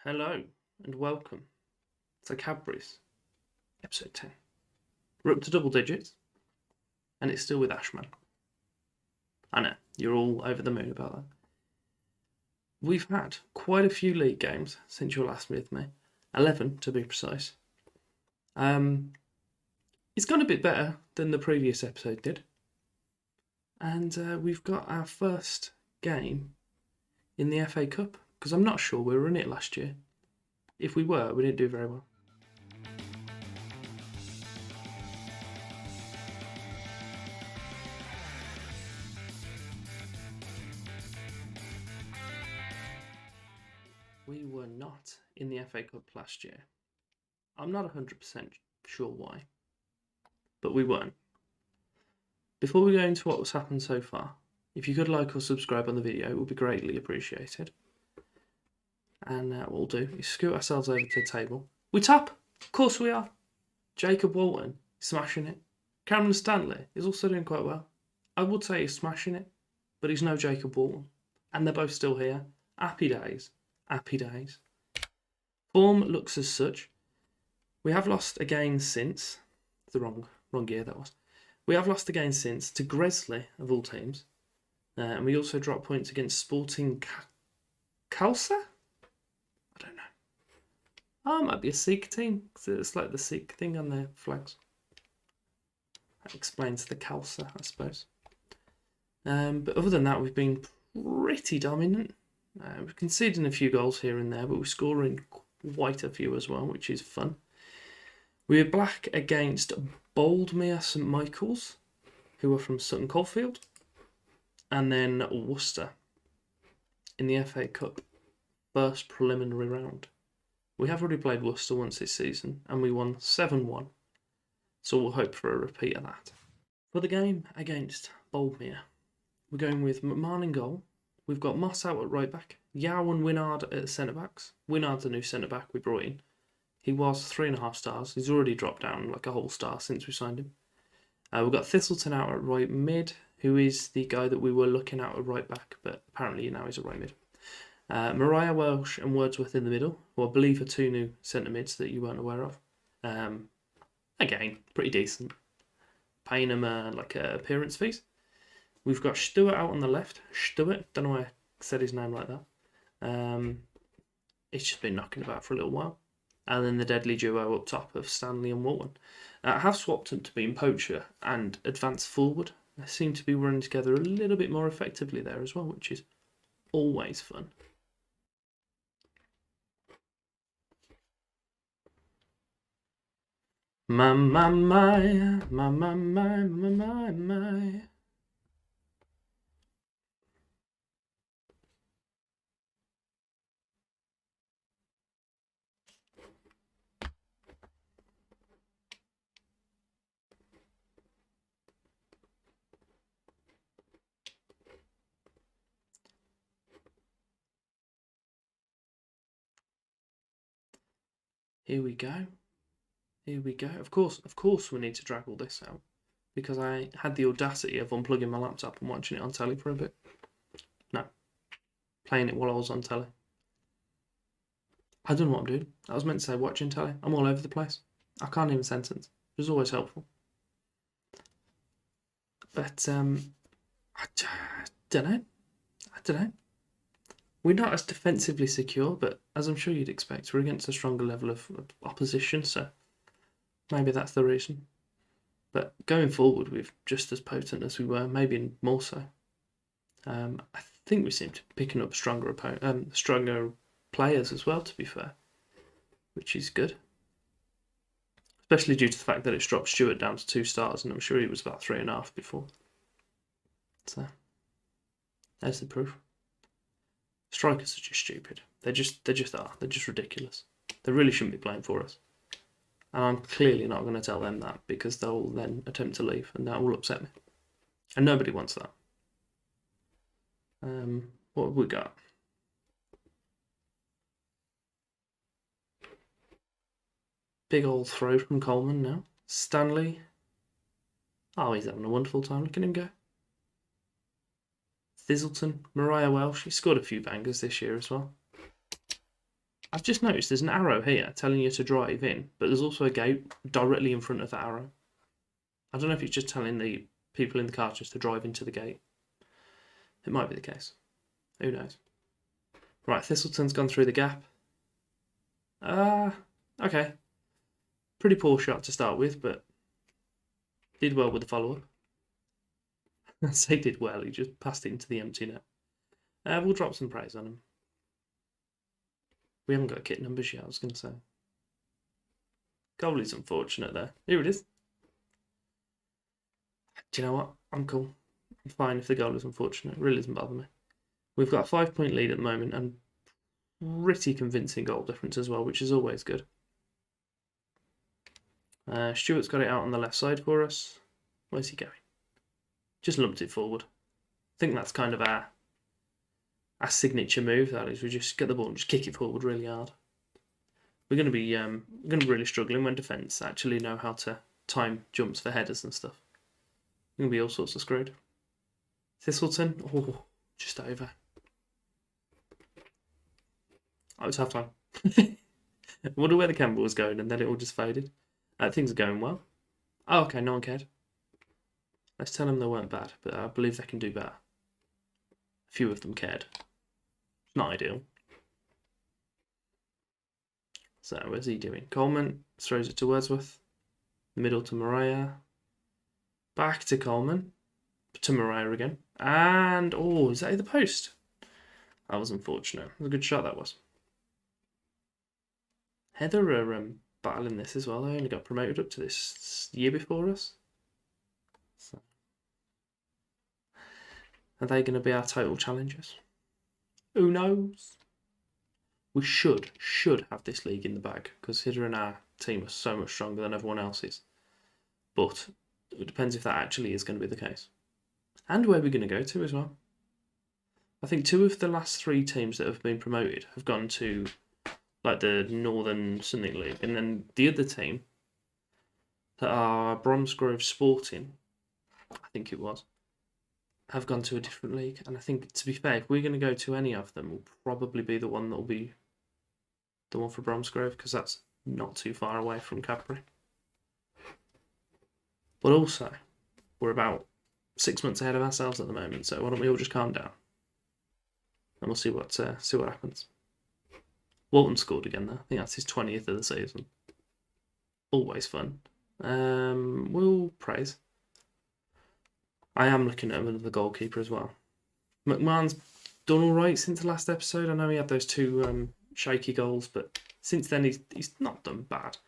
Hello and welcome to Cadbury's episode 10. We're up to double digits and it's still with Ashman. I know, you're all over the moon about that. We've had quite a few league games since you were last with me, 11 to be precise. It's gone a bit better than the previous episode did. And we've got our first game in the FA Cup, because I'm not sure we were in it last year. If we were, we didn't do very well. We were not in the FA Cup last year. I'm not 100% sure why, but we weren't. Before we go into what has happened so far, if you could like or subscribe on the video, it would be greatly appreciated. And what we'll do is scoot ourselves over to the table. We top! Of course we are! Jacob Walton, smashing it. Cameron Stanley is also doing quite well. I would say he's smashing it, but he's no Jacob Walton. And they're both still here. Happy days. Happy days. Form looks as such. We have lost again since. The wrong year that was. We have lost again since to Gresley, of all teams. And we also dropped points against Sporting Khalsa? I don't know. Oh, it might be a Sikh team, because it's like the Sikh thing on their flags. That explains the Khalsa, I suppose. But other than that, we've been pretty dominant. We're conceding a few goals here and there, but we're scoring quite a few as well, which is fun. We are black against Boldmere St Michael's, who are from Sutton Coldfield, and then Worcester in the FA Cup first preliminary round. We have already played Worcester once this season, and we won 7-1, so we'll hope for a repeat of that. For the game against Boldmere, we're going with McMahon in goal. We've got Moss out at right back, Yao and Winard at centre backs. Winard's the new centre back we brought in. He was 3.5 stars. He's already dropped down like a whole star since we signed him. We've got Thistleton out at right mid, who is the guy that we were looking at right back, but apparently now he's a right mid. Mariah Welsh and Wordsworth in the middle, who I believe are two new centre mids that you weren't aware of. Again, pretty decent. Paying them appearance fees. We've got Stewart out on the left. Stewart, don't know why I said his name like that. It's just been knocking about for a little while. And then the deadly duo up top of Stanley and Walton. I have swapped them to being poacher and advance forward. They seem to be running together a little bit more effectively there as well, which is always fun. My. Here we go. Here we go. Of course we need to drag all this out, because I had the audacity of unplugging my laptop and watching it on telly for a bit. No. Playing it while I was on telly. I don't know what I'm doing. I was meant to say watching telly. I'm all over the place. I can't even sentence. It was always helpful. But, I don't know. We're not as defensively secure, but as I'm sure you'd expect, we're against a stronger level of opposition, so maybe that's the reason. But going forward, we're just as potent as we were, maybe more so. I think we seem to be picking up stronger players as well, to be fair, which is good. Especially due to the fact that it's dropped Stewart down to 2 stars, and I'm sure he was about 3.5 before. So, there's the proof. Strikers are just stupid. They just are. They're just ridiculous. They really shouldn't be playing for us. And I'm clearly not going to tell them that, because they'll then attempt to leave, and that will upset me. And nobody wants that. What have we got? Big old throw from Coleman now. Stanley. Oh, he's having a wonderful time. Look at him go. Thistleton. Mariah Welsh. He scored a few bangers this year as well. I've just noticed there's an arrow here telling you to drive in, but there's also a gate directly in front of that arrow. I don't know if it's just telling the people in the car just to drive into the gate. It might be the case. Who knows? Right, Thistleton's gone through the gap. Okay. Pretty poor shot to start with, but did well with the follow-up. I say did well, he just passed it into the empty net. We'll drop some praise on him. We haven't got kit numbers yet, I was going to say. Goalie's unfortunate there. Here it is. Do you know what? I'm cool. I'm fine if the goal is unfortunate. It really doesn't bother me. We've got a 5-point lead at the moment and pretty convincing goal difference as well, which is always good. Stuart's got it out on the left side for us. Where's he going? Just lumped it forward. I think that's kind of our signature move. That is, we just get the ball and just kick it forward really hard. We're going to be really struggling when defence actually know how to time jumps for headers and stuff. We're going to be all sorts of screwed. Thistleton, just over. Oh, it's half time. I wonder where the camera was going, and then it all just faded. Things are going well. Oh, okay, no one cared. Let's tell them they weren't bad, but I believe they can do better. A few of them cared. It's not ideal. So, where's he doing? Coleman throws it to Wordsworth. Middle to Mariah. Back to Coleman. To Mariah again. And, is that the post? That was unfortunate. It was a good shot, that was. Heather are battling this as well. They only got promoted up to this year before us. So, are they going to be our total challengers? Who knows? We should have this league in the bag, considering our team are so much stronger than everyone else's. But it depends if that actually is going to be the case. And where we're going to go to as well. I think 2 of the last 3 teams that have been promoted have gone to like the Northern Something League, and then the other team that are Bromsgrove Sporting, I think it was, have gone to a different league. And I think, to be fair, if we're going to go to any of them, we'll probably be the one that will be the one for Bromsgrove, because that's not too far away from Cadbury. But also, we're about 6 months ahead of ourselves at the moment, so why don't we all just calm down, and we'll see what happens. Walton scored again there. I think that's his 20th of the season. Always fun. We'll praise. I am looking at him as the goalkeeper as well. McMahon's done all right since the last episode. I know he had those 2 shaky goals, but since then he's not done bad.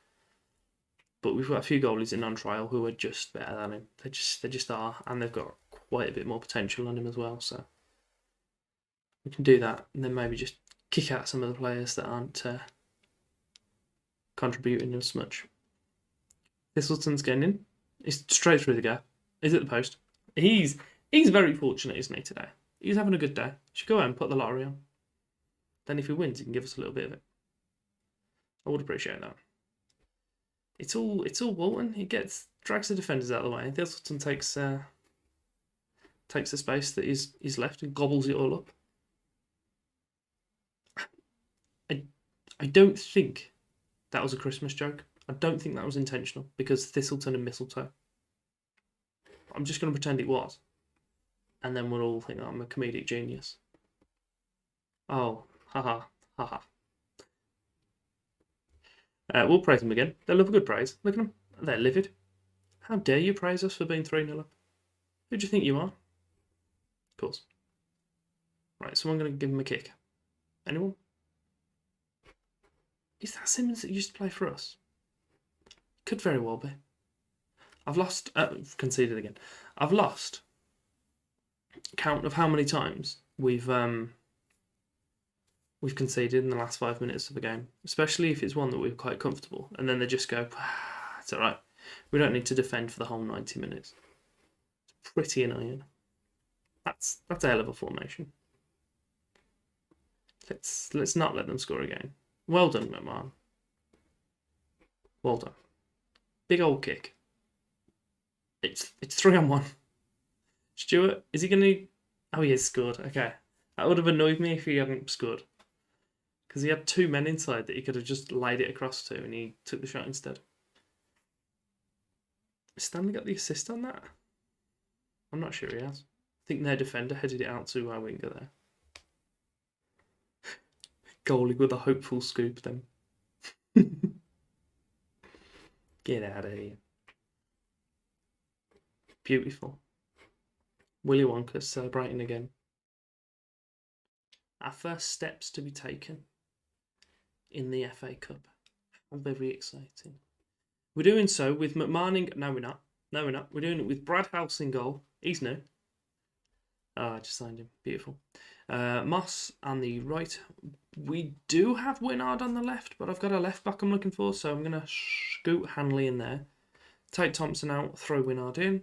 But we've got a few goalies in on trial who are just better than him. They just are, and they've got quite a bit more potential on him as well. So we can do that, and then maybe just kick out some of the players that aren't contributing as much. Thistleton's getting in. He's straight through the gap. He's at the post. He's very fortunate, isn't he, today? He's having a good day. Should go out and put the lottery on. Then if he wins, he can give us a little bit of it. I would appreciate that. It's all Walton. He drags the defenders out of the way. Thistleton takes the space that is left and gobbles it all up. I don't think that was a Christmas joke. I don't think that was intentional, because Thistleton and mistletoe. I'm just going to pretend it was. And then we'll all think I'm a comedic genius. Oh, haha, haha. We'll praise them again. They'll love a good praise. Look at them. They're livid. How dare you praise us for being 3-0 up? Who do you think you are? Of course. Right, so I'm going to give him a kick. Anyone? Is that Simmons that used to play for us? Could very well be. I've lost... conceded again. I've lost count of how many times we've conceded in the last 5 minutes of the game, especially if it's one that we're quite comfortable, and then they just go, it's all right. We don't need to defend for the whole 90 minutes. It's pretty annoying. That's a hell of a formation. Let's not let them score again. Well done, McMahon. Well done. Big old kick. It's 3-on-1. Stuart, is he going to... Oh, he has scored. Okay. That would have annoyed me if he hadn't scored. Because he had 2 men inside that he could have just laid it across to, and he took the shot instead. Stanley got the assist on that? I'm not sure he has. I think their defender headed it out to our winger there. Goalie with a hopeful scoop then. Get out of here. Beautiful. Willy Wonka celebrating again. Our first steps to be taken in the FA Cup. Very exciting. We're doing so with McMahon. No, we're not. No, we're not. We're doing it with Brad House in goal. He's new. I just signed him. Beautiful. Moss on the right. We do have Winard on the left, but I've got a left back I'm looking for, so I'm going to scoot Hanley in there. Take Thompson out, throw Winard in.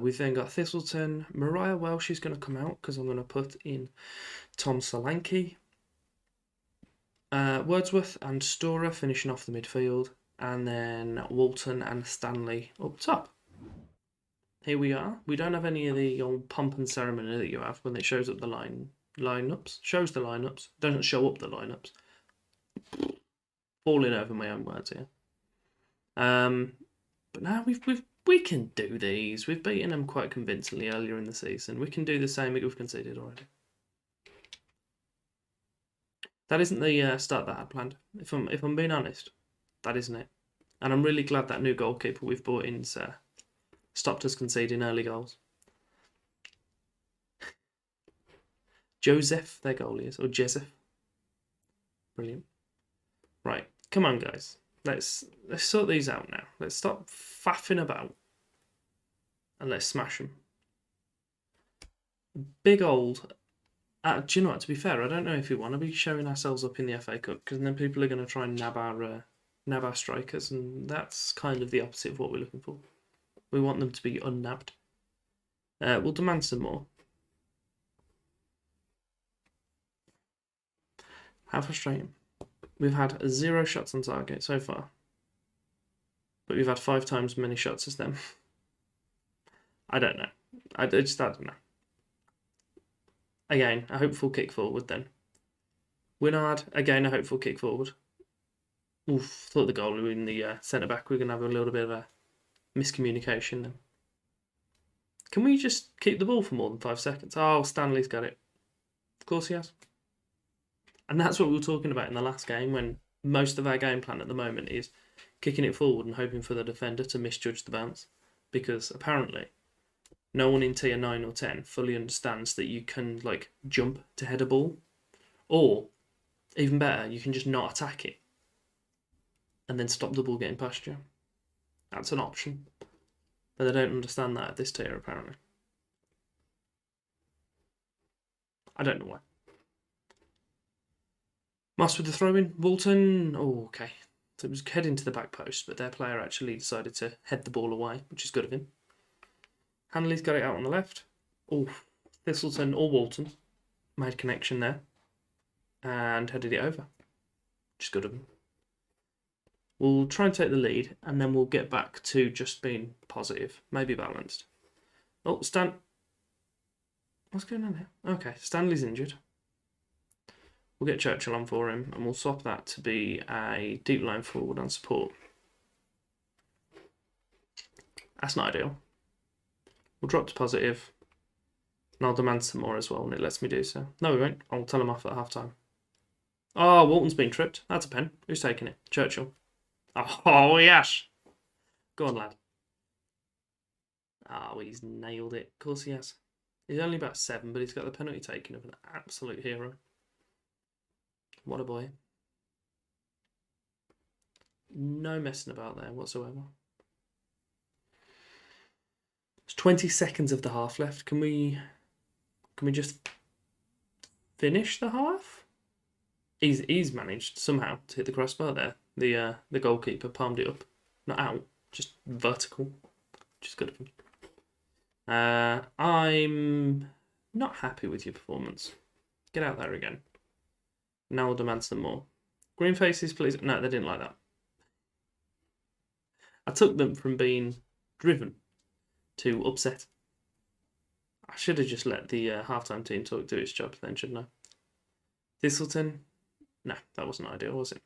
We've then got Thistleton. Mariah Welsh is going to come out because I'm going to put in Tom Solanke. Wordsworth and Storer finishing off the midfield. And then Walton and Stanley up top. Here we are. We don't have any of the old pomp and ceremony that you have when it shows up the lineups. Shows the lineups. Doesn't show up the lineups. Falling over my own words here. But now we can do these. We've beaten them quite convincingly earlier in the season. We can do the same that we've conceded already. That isn't the start that I had planned. If I'm being honest, that isn't it. And I'm really glad that new goalkeeper we've brought in's stopped us conceding early goals. Joseph, their goalie is, or Joseph. Brilliant. Right, come on, guys. Let's sort these out now. Let's stop faffing about, and let's smash them. Big old. Do you know what? To be fair, I don't know if we want to be showing ourselves up in the FA Cup, because then people are going to try and nab our strikers, and that's kind of the opposite of what we're looking for. We want them to be unnabbed. We'll demand some more. How frustrating. We've had 0 shots on target so far, but we've had 5 times as many shots as them. I don't know. I don't know. Again, a hopeful kick forward then. Winard, again, a hopeful kick forward. Oof, thought the goalie in the centre-back, we're going to have a little bit of a miscommunication then. Can we just keep the ball for more than 5 seconds? Oh, Stanley's got it. Of course he has. And that's what we were talking about in the last game, when most of our game plan at the moment is kicking it forward and hoping for the defender to misjudge the bounce. Because apparently no one in tier 9 or 10 fully understands that you can jump to head a ball. Or, even better, you can just not attack it and then stop the ball getting past you. That's an option. But they don't understand that at this tier, apparently. I don't know why. Moss with the throw-in. Walton. Oh, okay. So it was heading to the back post, but their player actually decided to head the ball away, which is good of him. Hanley's got it out on the left. Oh, Thistleton or Walton made connection there and headed it over, which is good of him. We'll try and take the lead, and then we'll get back to just being positive, maybe balanced. Oh, what's going on here? Okay, Stanley's injured. We'll get Churchill on for him, and we'll swap that to be a deep line forward on support. That's not ideal. We'll drop to positive, and I'll demand some more as well, and it lets me do so. No, we won't. I'll tell him off at half-time. Oh, Walton's been tripped. That's a pen. Who's taking it? Churchill. Oh, yes. Go on, lad. Oh, he's nailed it. Of course he has. He's only about 7, but he's got the penalty taken of an absolute hero. What a boy. No messing about there whatsoever. There's 20 seconds of the half left. Can we just finish the half? He's managed somehow to hit the crossbar there. The goalkeeper palmed it up. Not out, just vertical. Which is good of him. I'm not happy with your performance. Get out there again. Now I'll demand some more. Green faces, please. No, they didn't like that. I took them from being driven to upset. I should have just let the halftime team talk do its job then, shouldn't I? Thistleton. No, that wasn't ideal, was it?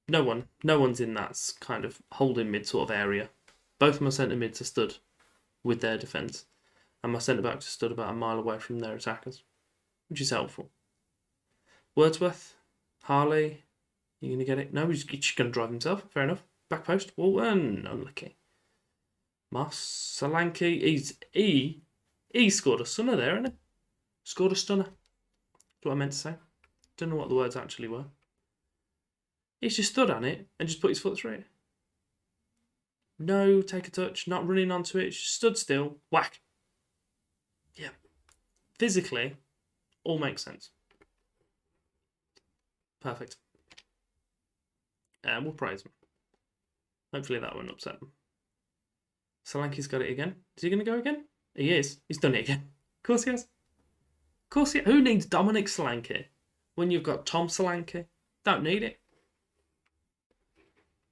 No one's in that kind of holding mid sort of area. Both of my centre mids are stood with their defence, and my centre backs are stood about a mile away from their attackers, which is helpful. Wordsworth, Harley, you going to get it? No, he's just going to drive himself. Fair enough. Back post, Walton, unlucky. Moss, Solanke, he scored a stunner there, isn't he? Scored a stunner. That's what I meant to say. Don't know what the words actually were. He's just stood on it and just put his foot through it. No, take a touch, not running onto it, just stood still, whack. Yeah. Physically, all makes sense. Perfect. We'll praise him. Hopefully that won't upset him. Solanke's got it again. Is he going to go again? He is. He's done it again. Of course he has. Of course he has. Who needs Dominic Solanke when you've got Tom Solanke? Don't need it.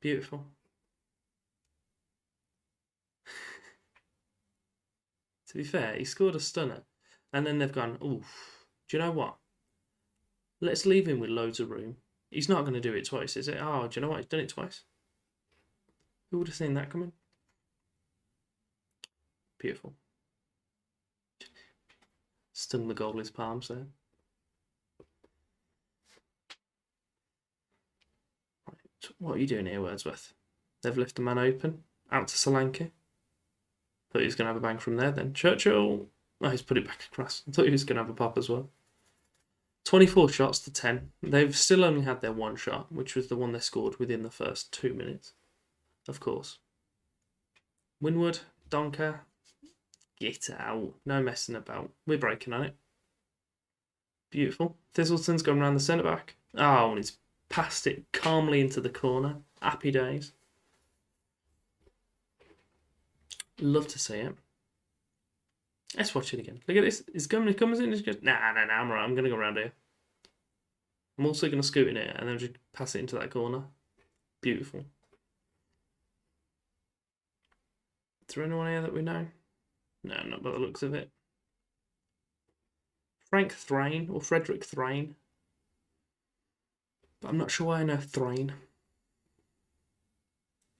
Beautiful. To be fair, he scored a stunner. And then they've gone, oof, do you know what? Let's leave him with loads of room. He's not going to do it twice, is it? Oh, do you know what? He's done it twice. Who would have seen that coming? Beautiful. Stung the goalie's palms there. Right. What are you doing here, Wordsworth? They've left the man open. Out to Solanke. Thought he was going to have a bang from there then. Churchill. Oh, he's put it back across. I thought he was going to have a pop as well. 24 shots to 10. They've still only had their one shot, which was the one they scored within the first 2 minutes. Of course. Winwood, Donker. Get out. No messing about. We're breaking on it. Beautiful. Thistleton's gone around the centre back. Oh, and he's passed it calmly into the corner. Happy days. Love to see it. Let's watch it again. Look at this. He comes in. He's just nah. I'm alright. I'm gonna go around here. I'm also gonna scoot in it and then just pass it into that corner. Beautiful. Is there anyone here that we know? No, not by the looks of it. Frank Thrain or Frederick Thrain. But I'm not sure why I know Thrain.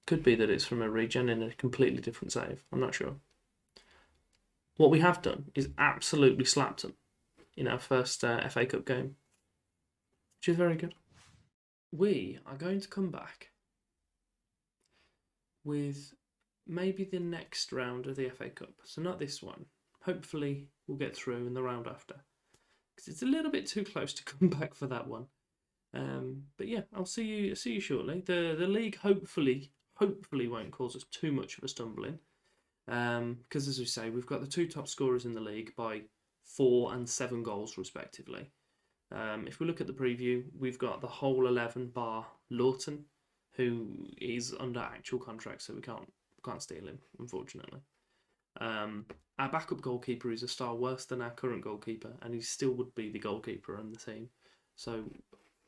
Could be that it's from a regen in a completely different save. I'm not sure. What we have done is absolutely slapped them in our first FA Cup game, which is very good. We are going to come back with maybe the next round of the FA Cup. So not this one. Hopefully we'll get through in the round after, because it's a little bit too close to come back for that one. But yeah, I'll see you shortly. The league hopefully won't cause us too much of a stumbling. Because as we say, we've got the two top scorers in the league by 4 and 7 goals respectively. If we look at the preview, we've got the whole 11 bar Lawton, who is under actual contract, so we can't steal him, unfortunately. Our backup goalkeeper is a star worse than our current goalkeeper, and he still would be the goalkeeper on the team. So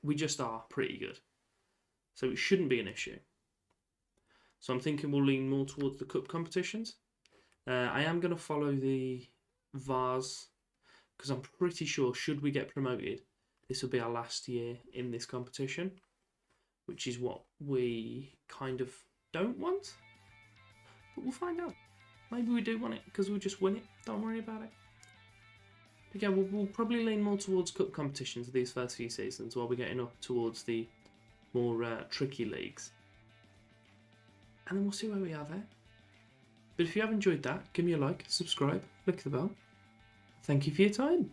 we just are pretty good. So it shouldn't be an issue. So I'm thinking we'll lean more towards the cup competitions. I am going to follow the VARs, because I'm pretty sure should we get promoted, this will be our last year in this competition, which is what we kind of don't want. But we'll find out. Maybe we do want it because we'll just win it. Don't worry about it. But yeah, we'll probably lean more towards cup competitions these first few seasons while we're getting up towards the more tricky leagues. And then we'll see where we are there. But if you have enjoyed that, give me a like, subscribe, click the bell. Thank you for your time.